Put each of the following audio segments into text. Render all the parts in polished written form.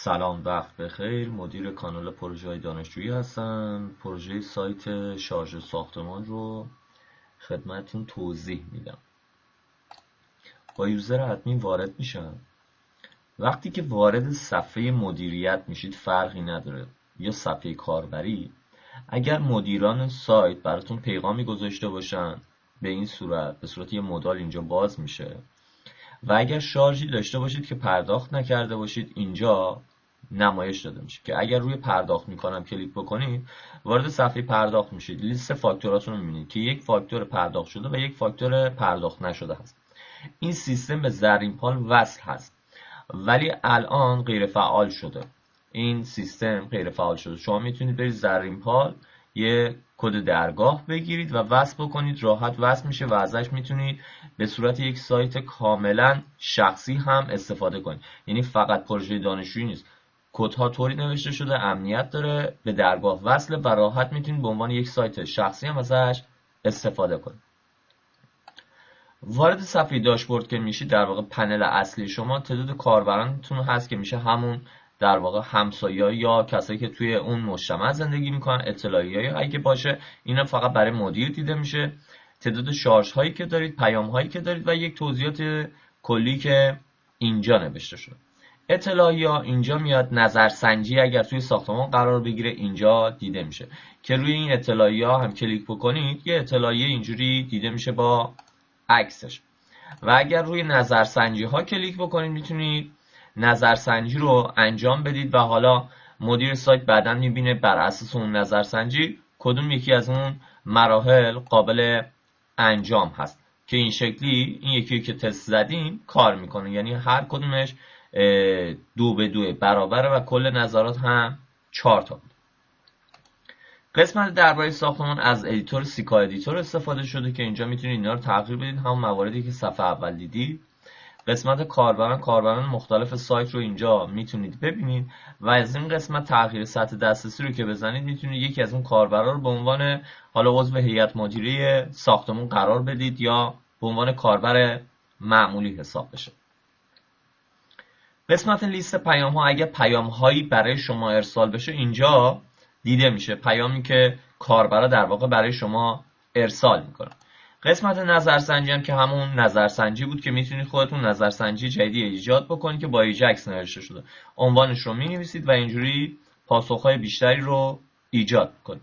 سلام، وقت بخیر. مدیر کانال پروژه دانشجویی هستم. پروژه سایت شارژ ساختمان رو خدمتتون توضیح میدم. با یوزر ادمین وارد میشم. وقتی که وارد صفحه مدیریت میشید فرقی نداره یا صفحه کاربری، اگر مدیران سایت براتون پیغامی گذاشته باشن به صورت یه مدال اینجا باز میشه و اگر شارژی داشته باشید که پرداخت نکرده باشید اینجا نمایش داده میشه که اگر روی پرداخت میکنم کلیک بکنید وارد صفحه پرداخت میشید. لیست فاکتوراتون رو میبینید که یک فاکتور پرداخت شده و یک فاکتور پرداخت نشده هست. این سیستم به زرین پال وصل هست ولی الان غیر فعال شده. این سیستم غیر فعال شده. شما میتونید برید زرین پال یه کد درگاه بگیرید و وصل بکنید، راحت وصل میشه و ازش میتونید به صورت یک سایت کاملا شخصی هم استفاده کنید. یعنی فقط پروژه دانشجویی نیست، کدها طوری نوشته شده امنیت داره، به درگاه وصله و راحت میتونید به عنوان یک سایت شخصی هم ازش استفاده کنید. وارد صفحه داشبورد که میشید در واقع پنل اصلی شما تعداد کاربرانتون هست که میشه همون در واقع همسایه‌ها یا کسایی که توی اون مجتمع زندگی میکنن، اطلاعیه‌ای اگه باشه اینا فقط برای مدیر دیده میشه، تعداد شارژ هایی که دارید، پیام هایی که دارید و یک توضیحات کلی که اینجا نوشته شده. اطلاعیه اینجا میاد، نظرسنجی اگر توی ساختمان قرار بگیره اینجا دیده میشه که روی این اطلاعیه هم کلیک بکنید یه اطلاعیه اینجوری دیده میشه با عکسش و اگر روی نظرسنجی ها کلیک بکنید میتونید نظرسنجی رو انجام بدید و حالا مدیر سایت بعداً میبینه بر اساس اون نظرسنجی کدوم یکی از اون مراحل قابل انجام هست که این شکلی این یکی که تست زدیم کار میکنه. یعنی هر کدومش 2:2 برابره و کل نظرات هم 4 تا بود. قسمت درباره ساختمان از ادیتور سیکا ادیتور استفاده شده که اینجا میتونید اینا رو تغییر بدید، همون مواردی که صفحه اول دیدید. قسمت کاربران مختلف سایت رو اینجا میتونید ببینید و از این قسمت تغییر سطح دسترسی رو که بزنید میتونید یکی از اون کاربران رو به عنوان حالا عضو هیئت مدیره ساختمان قرار بدید یا به عنوان کاربر معمولی حساب بشه. قسمت لیست پیام ها، اگه پیام هایی برای شما ارسال بشه اینجا دیده میشه، پیامی که کاربرا در واقع برای شما ارسال میکنن. قسمت نظرسنجی هم که همون نظرسنجی بود که میتونید خودتون نظرسنجی جدیدی ایجاد بکنید که با ایجکس نوشته شده. عنوانش رو مینویسید و اینجوری پاسخهای بیشتری رو ایجاد کنید.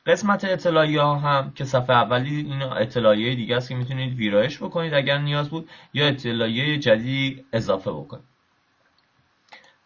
قسمت اطلاعیه ها هم که صفحه اولی این اطلاعیه دیگه است که میتونید ویرایش بکنید اگر نیاز بود یا اطلاعیه جدیدی اضافه بکنید.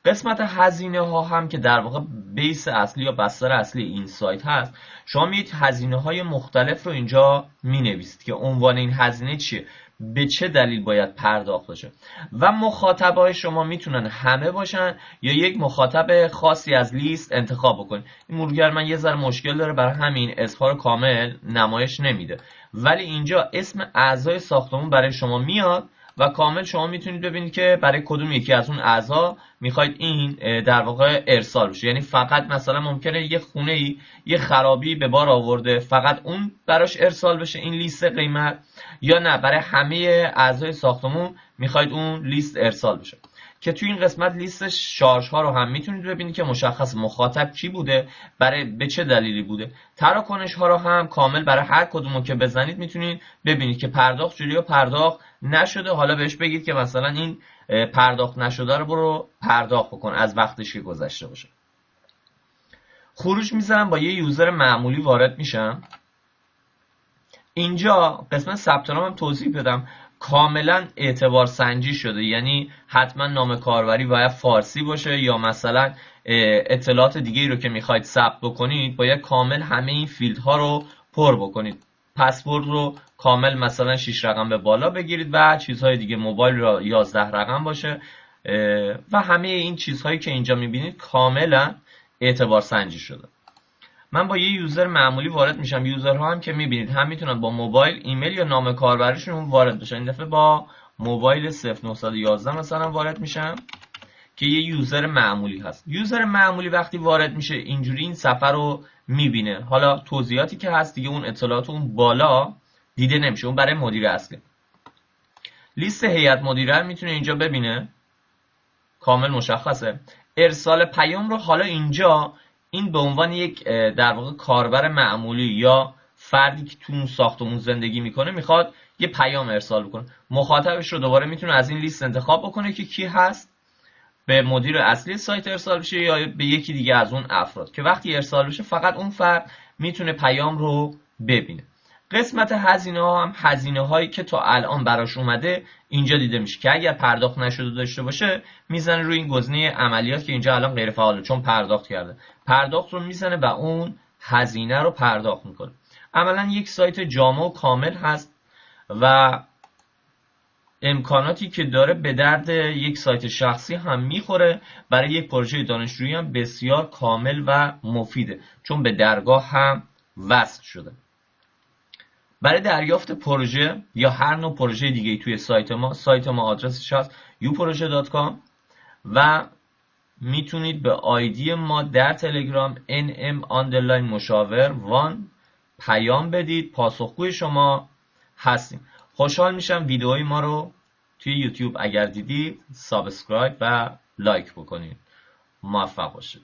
قسمت هزینه ها هم که در واقع بیس اصلی یا بستر اصلی این سایت هست، شما میید هزینه های مختلف رو اینجا می نویسید که عنوان این هزینه چیه، به چه دلیل باید پرداخت بشه و مخاطب های شما میتونن همه باشن یا یک مخاطب خاصی از لیست انتخاب بکنید. این مرورگر من یه ذره مشکل داره برای همین اظهار کامل نمایش نمیده، ولی اینجا اسم اعضای ساختمون برای شما میاد و کامل شما میتونید ببینید که برای کدوم یکی از اون اعضا میخواید این در واقع ارسال بشه. یعنی فقط مثلا ممکنه یه خونه ای یه خرابی به بار آورده فقط اون براش ارسال بشه این لیست قیمت، یا نه برای همه اعضای ساختمون میخواید اون لیست ارسال بشه که توی این قسمت لیست شارژ ها رو هم میتونید ببینید که مشخص مخاطب کی بوده، برای به چه دلیلی بوده. تراکنش ها رو هم کامل برای هر کدومو که بزنید میتونید ببینید که پرداخت شده یا پرداخت نشده. حالا بهش بگید که مثلا این پرداخت نشده رو برو پرداخت بکن از وقتش که گذشته باشه. خروج میزنم، با یه یوزر معمولی وارد میشم. اینجا قسمت ثبت نام هم توضیح بدم، کاملا اعتبار سنجی شده. یعنی حتما نام کاربری باید فارسی باشه یا مثلا اطلاعات دیگه ای رو که میخواید ثبت بکنید باید کامل همه این فیلدها رو پر بکنید. پسورد رو کامل مثلا 6 رقم به بالا بگیرید و چیزهای دیگه، موبایل رو 11 رقم باشه و همه این چیزهایی که اینجا میبینید کاملا اعتبار سنجی شده. من با یه یوزر معمولی وارد میشم. یوزرها هم که میبینید هم میتونن با موبایل، ایمیل یا نام کاربریشون وارد بشن. این دفعه با موبایل 0911 مثلا وارد میشم که یه یوزر معمولی هست. یوزر معمولی وقتی وارد میشه اینجوری این صفحه رو میبینه. حالا توضیحاتی که هست دیگه اون اطلاعات اون بالا دیده نمیشه، اون برای مدیر اصلی. لیست هیئت مدیره میتونه اینجا ببینه، کامل مشخصه. ارسال پیام رو حالا اینجا این به عنوان یک در واقع کاربر معمولی یا فردی که تو اون ساختمون زندگی میکنه میخواد یه پیام ارسال بکنه، مخاطبش رو دوباره میتونه از این لیست انتخاب بکنه که کی هست، به مدیر اصلی سایت ارسال بشه یا به یکی دیگه از اون افراد، که وقتی ارسال بشه فقط اون فرد میتونه پیام رو ببینه. قسمت هزینه ها هم هزینه هایی که تا الان براش اومده اینجا دیده میشه که اگر پرداخت نشده داشته باشه میزنه روی این گزینه عملیات که اینجا الان غیر فعاله چون پرداخت کرده، پرداخت رو میزنه و اون هزینه رو پرداخت میکنه. عملا یک سایت جامع و کامل هست و امکاناتی که داره به درد یک سایت شخصی هم میخوره، برای یک پروژه دانشجویی هم بسیار کامل و مفیده چون به درگاه هم وصل شده. برای دریافت پروژه یا هر نوع پروژه دیگه توی سایت ما آدرسش هست uproject.com و میتونید به آیدی ما در تلگرام nm_مشاور1 پیام بدید، پاسخگوی شما هستیم. خوشحال میشم ویدئوی ما رو توی یوتیوب اگر دیدید سابسکرایب و لایک بکنید. موفق باشید.